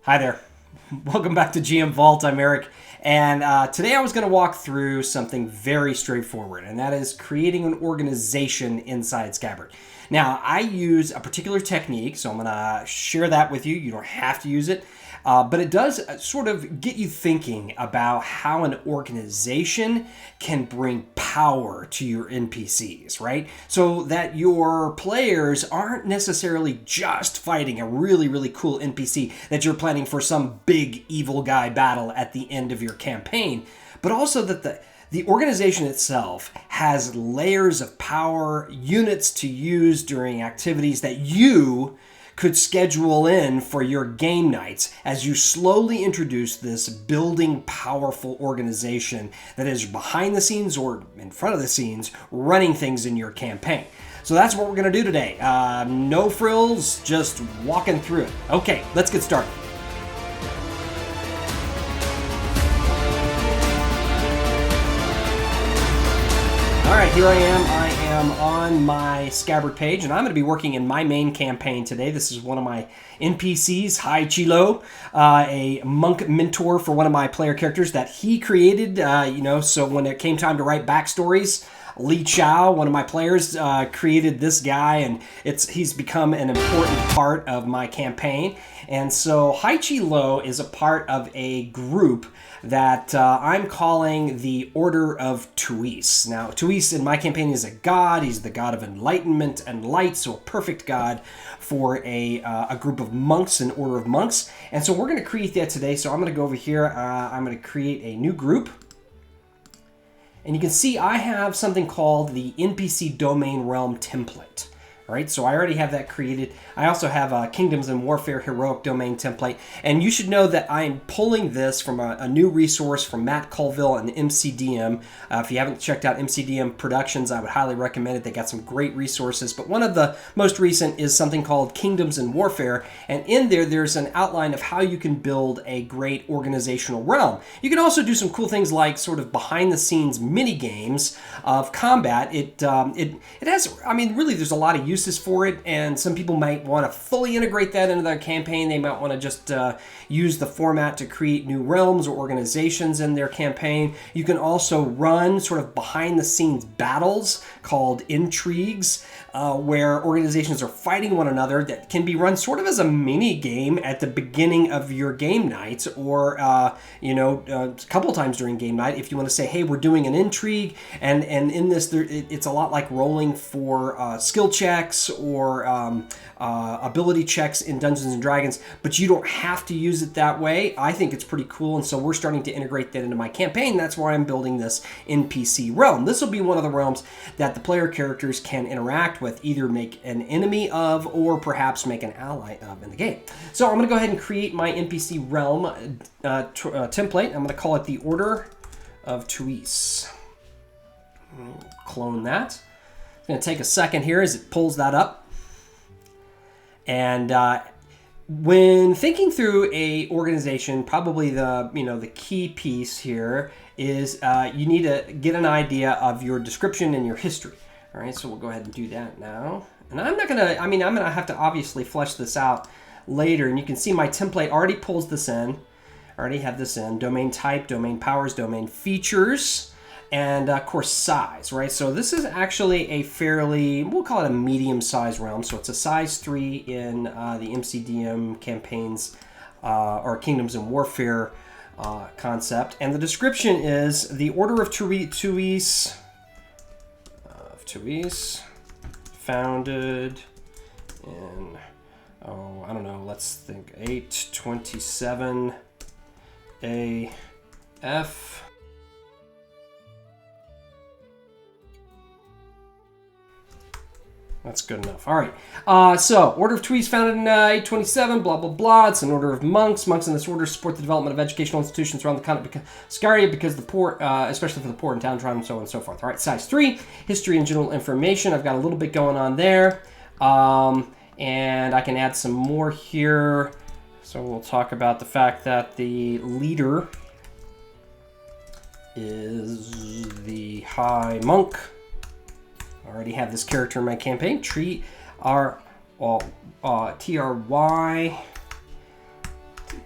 Hi there. Welcome back to GM Vault. I'm Eric. And today I was going to walk through something very straightforward, and that is creating an organization inside Scabard. Now, I use a particular technique, so I'm going to share that with you. You don't have to use it, but it does sort of get you thinking about how an organization can bring power to your NPCs, right? So that your players aren't necessarily just fighting a really, really cool NPC that you're planning for some big evil guy battle at the end of your campaign, but also that the organization itself has layers of power, units to use during activities that you could schedule in for your game nights as you slowly introduce this building powerful organization that is behind the scenes or in front of the scenes running things in your campaign. So that's what we're going to do today. No frills, just walking through it. Okay, let's get started. All right, here I am. I am on my Scabard page, and I'm going to be working in my main campaign today. This is one of my NPCs, Hai Chilo, a monk mentor for one of my player characters that he created. So when it came time to write backstories, Li Chao, one of my players, created this guy, and he's become an important part of my campaign. And so Hai Chilo is a part of a group that I'm calling the Order of Tuis. Now, Tuis in my campaign is a god. He's the god of enlightenment and light, so a perfect god for a group of monks, an order of monks. And so we're going to create that today. So I'm going to go over here. I'm going to create a new group. And you can see I have something called the NPC Domain Realm template. All right, so I already have that created. I also have a Kingdoms and Warfare Heroic Domain template. And you should know that I'm pulling this from a new resource from Matt Colville and MCDM. If you haven't checked out MCDM Productions, I would highly recommend it. They got some great resources. But one of the most recent is something called Kingdoms and Warfare. And in there, there's an outline of how you can build a great organizational realm. You can also do some cool things like sort of behind-the-scenes mini-games of combat. It has, really, there's a lot of uses for it, and some people might want to fully integrate that into their campaign. They might want to just use the format to create new realms or organizations in their campaign. You can also run sort of behind-the-scenes battles called intrigues, where organizations are fighting one another that can be run sort of as a mini game at the beginning of your game nights, or a couple times during game night if you want to say, hey, we're doing an intrigue, and in this it's a lot like rolling for skill checks or ability checks in Dungeons and Dragons, but you don't have to use it that way. I think it's pretty cool, and so we're starting to integrate that into my campaign. That's why I'm building this NPC realm. This will be one of the realms that the player characters can interact with, either make an enemy of or perhaps make an ally of in the game. So I'm going to go ahead and create my NPC realm template. I'm going to call it the Order of Tuis. Clone that. It's going to take a second here as it pulls that up. And when thinking through a organization, probably the key piece here is you need to get an idea of your description and your history. All right, so we'll go ahead and do that now. And I'm going to have to obviously flesh this out later. And you can see my template already pulls this in. I already have this in. Domain type, domain powers, domain features, and of course size, right? So this is actually a fairly, we'll call it a medium-sized realm. So it's a size 3 in the MCDM campaigns or Kingdoms and Warfare concept. And the description is the Order of Tuis, founded in, let's think 827 AF. That's good enough. All right. So, Order of Tuis founded in 827, blah, blah, blah. It's an order of monks. Monks in this order support the development of educational institutions around the continent of Scaria because the poor, especially for the poor and downtrodden, and so on and so forth. All right, size 3, history and general information. I've got a little bit going on there. And I can add some more here. So we'll talk about the fact that the leader is the High Monk. I already have this character in my campaign. TRY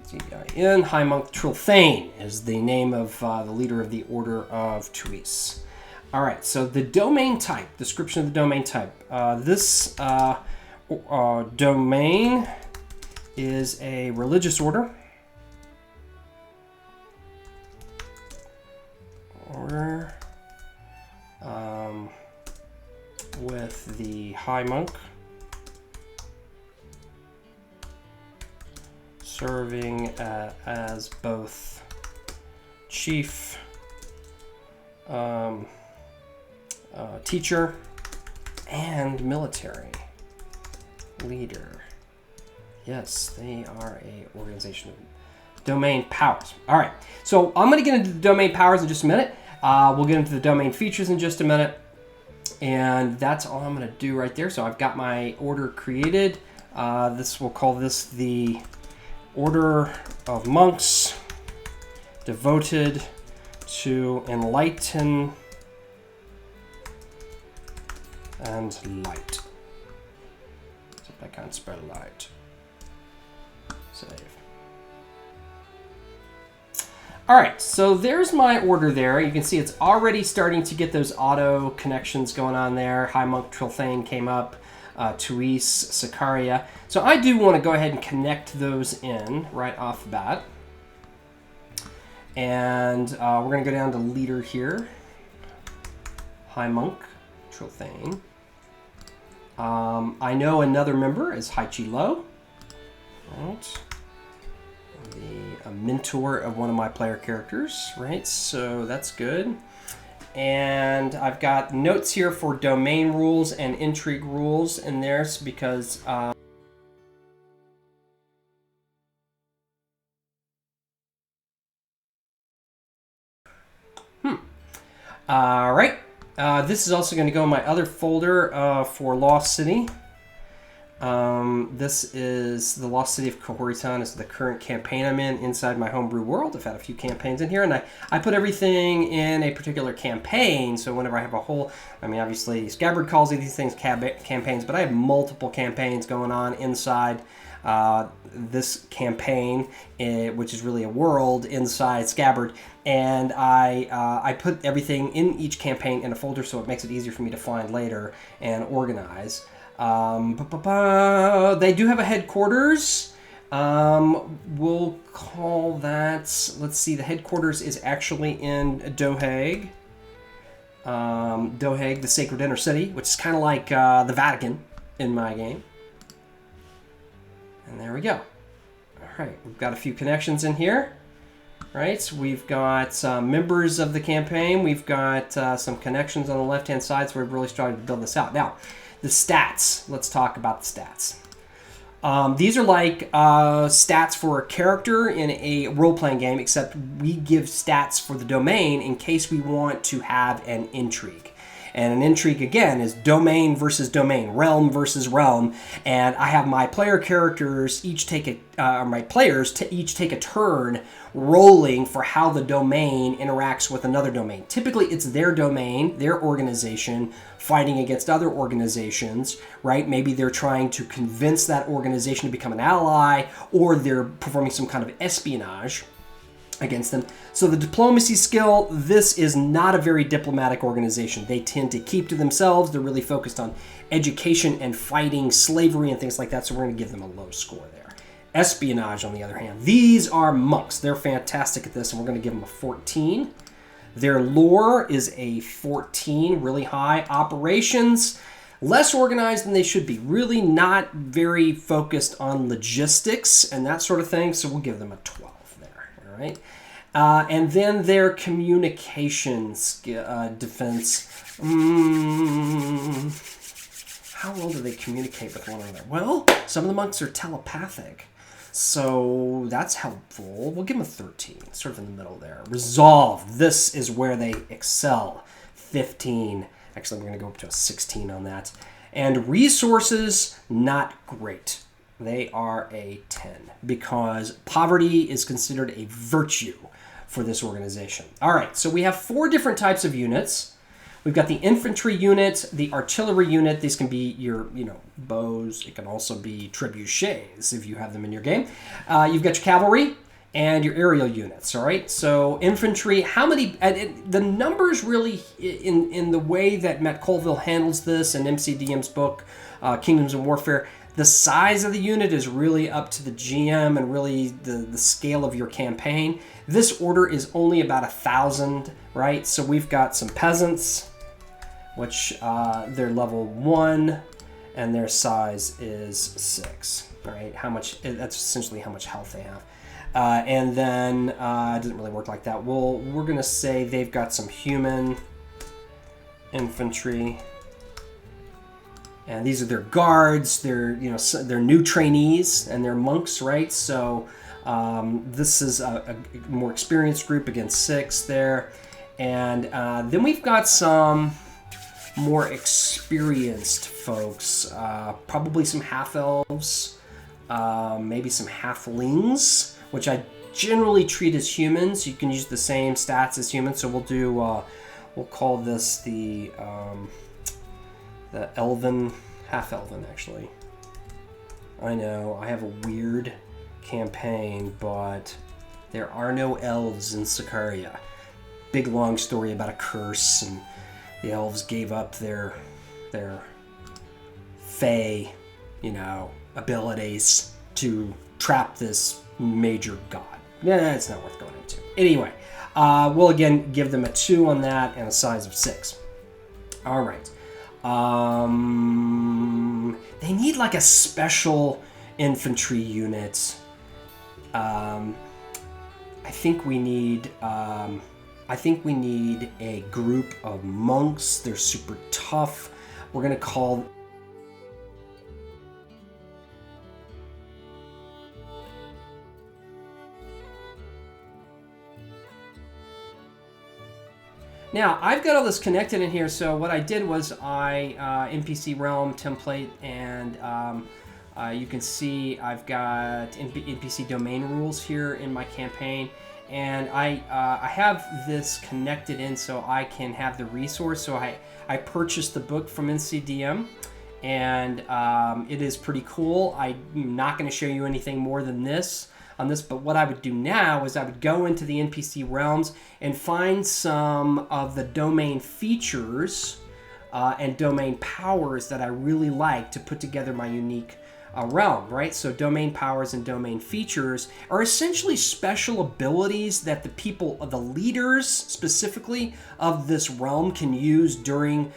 MCDM. High Monk Trilthane is the name of the leader of the Order of Tuis. All right, so the domain type, description of the domain type. This domain is a religious order. With the High Monk serving as both chief, teacher, and military leader. Yes, they are a organization of domain powers. All right, so I'm going to get into the domain powers in just a minute. We'll get into the domain features in just a minute. And that's all I'm going to do right there. So I've got my order created. We'll call this the Order of Monks devoted to enlighten and light. Except I can't spell light. Save. All right, so there's my order there. You can see it's already starting to get those auto connections going on there. High Monk Trilthane came up, Tuis, Sicaria. So I do want to go ahead and connect those in right off the bat. And we're going to go down to leader here. High Monk Trilthane. I know another member is Haichi Lo. Right. A mentor of one of my player characters, right? So that's good. And I've got notes here for domain rules and intrigue rules in there because all right. This is also going to go in my other folder for Lost City. This is the Lost City of Kahoritan. Is the current campaign I'm in inside my homebrew world. I've had a few campaigns in here, and I put everything in a particular campaign. So whenever I have a whole, I mean, obviously Scabard calls these things campaigns, but I have multiple campaigns going on inside this campaign, which is really a world inside Scabard. And I put everything in each campaign in a folder so it makes it easier for me to find later and organize. They do have a headquarters. We'll call that, let's see, the headquarters is actually in Doheg. Doheg, the Sacred Inner City, which is kind of like the Vatican in my game. And there we go. All right, we've got a few connections in here. Right, we've got members of the campaign. We've got some connections on the left-hand side, so we've really started to build this out. Now, the stats. Let's talk about the stats. These are like stats for a character in a role-playing game, except we give stats for the domain in case we want to have an intrigue. And an intrigue, again, is domain versus domain, realm versus realm. And I have my player characters each take each take a turn rolling for how the domain interacts with another domain. Typically, it's their domain, their organization, fighting against other organizations, right? Maybe they're trying to convince that organization to become an ally, or they're performing some kind of espionage against them. So the diplomacy skill, this is not a very diplomatic organization. They tend to keep to themselves. They're really focused on education and fighting slavery and things like that, so we're going to give them a low score there. Espionage, on the other hand, these are monks. They're fantastic at this, and we're going to give them a 14. Their lore is a 14, really high. Operations, less organized than they should be. Really not very focused on logistics and that sort of thing, so we'll give them a 12 there, all right? And then their communications defense. How well do they communicate with one another? Well, some of the monks are telepathic, so that's helpful. We'll give them a 13, sort of in the middle there. Resolve, this is where they excel. 15. Actually, we're going to go up to a 16 on that. And resources, not great. They are a 10 because poverty is considered a virtue for this organization. All right, so we have 4 different types of units. We've got the infantry unit, the artillery unit. These can be your, bows. It can also be trebuchets if you have them in your game. You've got your cavalry and your aerial units, all right? So infantry, how many, the numbers really, in the way that Matt Colville handles this in MCDM's book, Kingdoms of Warfare, the size of the unit is really up to the GM and really the scale of your campaign. This order is only about 1,000, right? So we've got some peasants, which they're level 1, and their size is 6, right? That's essentially how much health they have. And then it doesn't really work like that. Well, we're going to say they've got some human infantry. And these are their guards, they're new trainees, and they're monks, right? So this is a more experienced group against 6 there. And then we've got some more experienced folks, probably some half-elves, maybe some halflings, which I generally treat as humans. You can use the same stats as humans, so we'll do, we'll call this the elven, half-elven, actually. I know, I have a weird campaign, but there are no elves in Sicaria. Big long story about a curse, and the elves gave up their fey, abilities to trap this major god. Yeah, it's not worth going into. Anyway, we'll again give them a 2 on that and a size of 6. All right. They need like a special infantry unit. I think we need a group of monks. They're super tough. We're gonna call. Now, I've got all this connected in here, so what I did was NPC Realm template, and you can see I've got NPC domain rules here in my campaign, and I have this connected in so I can have the resource. So I purchased the book from MCDM, and it is pretty cool. I'm not going to show you anything more than this on this, but what I would do now is I would go into the NPC realms and find some of the domain features and domain powers that I really like to put together my unique realm, right? So domain powers and domain features are essentially special abilities that the leaders specifically of this realm can use during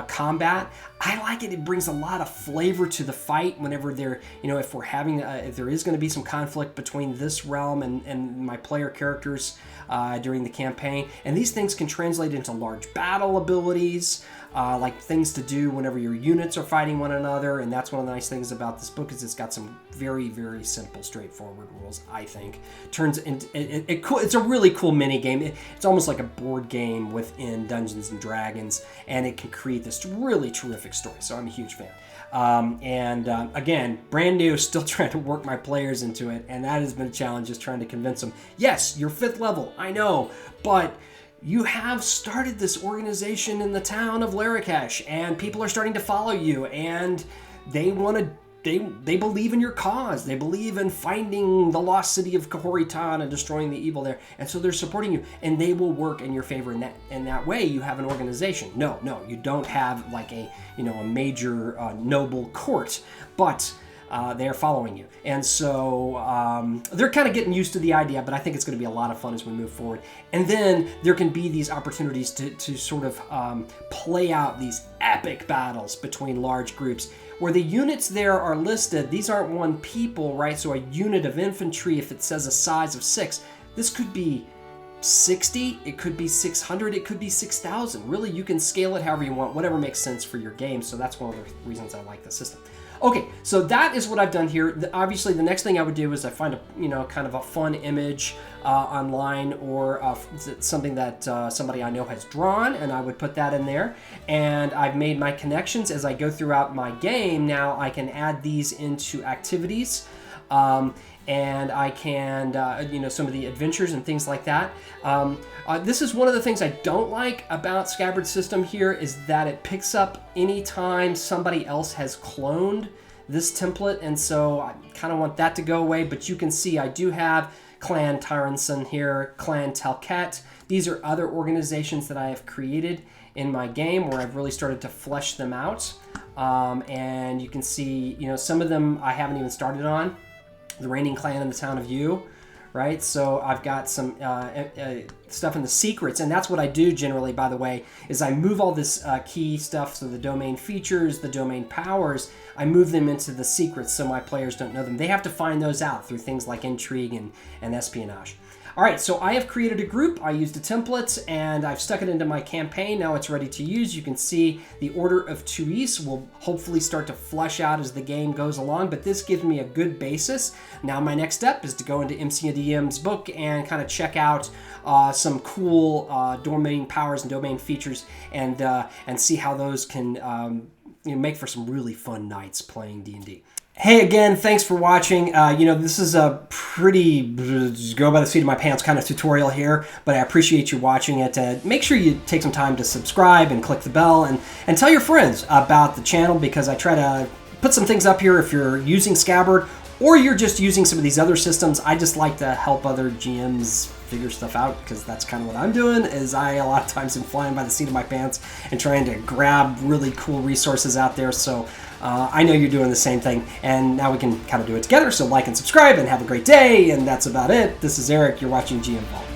combat. I like it. It brings a lot of flavor to the fight whenever they're, if we're having, if there is going to be some conflict between this realm and my player characters during the campaign. And these things can translate into large battle abilities, like things to do whenever your units are fighting one another. And that's one of the nice things about this book is it's got some very, very simple, straightforward rules, I think. Turns into, it's a really cool mini game. It's almost like a board game within Dungeons and Dragons, and it can create this really terrific story. So I'm a huge fan. Again, brand new, still trying to work my players into it, and that has been a challenge, just trying to convince them, yes, you're 5th level, I know, but you have started this organization in the town of Larakash, and people are starting to follow you, and they want to, they believe in your cause. They believe in finding the lost city of Kahoritan and destroying the evil there, and so they're supporting you, and they will work in your favor. In that way, you have an organization. No, you don't have like a major noble court, but they're following you, and so they're kind of getting used to the idea. But I think it's going to be a lot of fun as we move forward. And then there can be these opportunities to sort of play out these epic battles between large groups, where the units there are listed. These aren't one people, right? So a unit of infantry, if it says a size of 6, this could be 60, it could be 600, it could be 6,000. Really, you can scale it however you want, whatever makes sense for your game. So that's one of the reasons I like the system. Okay, so that is what I've done here. Obviously, the next thing I would do is I find a kind of a fun image online, or something that somebody I know has drawn, and I would put that in there. And I've made my connections as I go throughout my game. Now I can add these into activities. And I can, some of the adventures and things like that. This is one of the things I don't like about Scabard's system here, is that it picks up anytime somebody else has cloned this template, and so I kind of want that to go away. But you can see I do have Clan Tyronson here, Clan Talket. These are other organizations that I have created in my game where I've really started to flesh them out. And you can see, some of them I haven't even started on. The reigning clan in the town of U, right? So I've got some stuff in the secrets, and that's what I do generally, by the way, is I move all this key stuff, so the domain features, the domain powers, I move them into the secrets so my players don't know them. They have to find those out through things like intrigue and espionage. All right, so I have created a group. I used a template, and I've stuck it into my campaign. Now it's ready to use. You can see the Order of Tuis will hopefully start to flesh out as the game goes along, but this gives me a good basis. Now my next step is to go into MCDM's book and kind of check out some cool domain powers and domain features, and see how those can make for some really fun nights playing D&D. Hey again, thanks for watching. This is a pretty go by the seat of my pants kind of tutorial here, but I appreciate you watching it. Make sure you take some time to subscribe and click the bell, and tell your friends about the channel, because I try to put some things up here if you're using Scabard or you're just using some of these other systems. I just like to help other GMs figure stuff out, because that's kind of what I'm doing, is I a lot of times am flying by the seat of my pants and trying to grab really cool resources out there. So I know you're doing the same thing, and now we can kind of do it together. So like and subscribe and have a great day, and that's about it. This is Eric. You're watching GM Vault.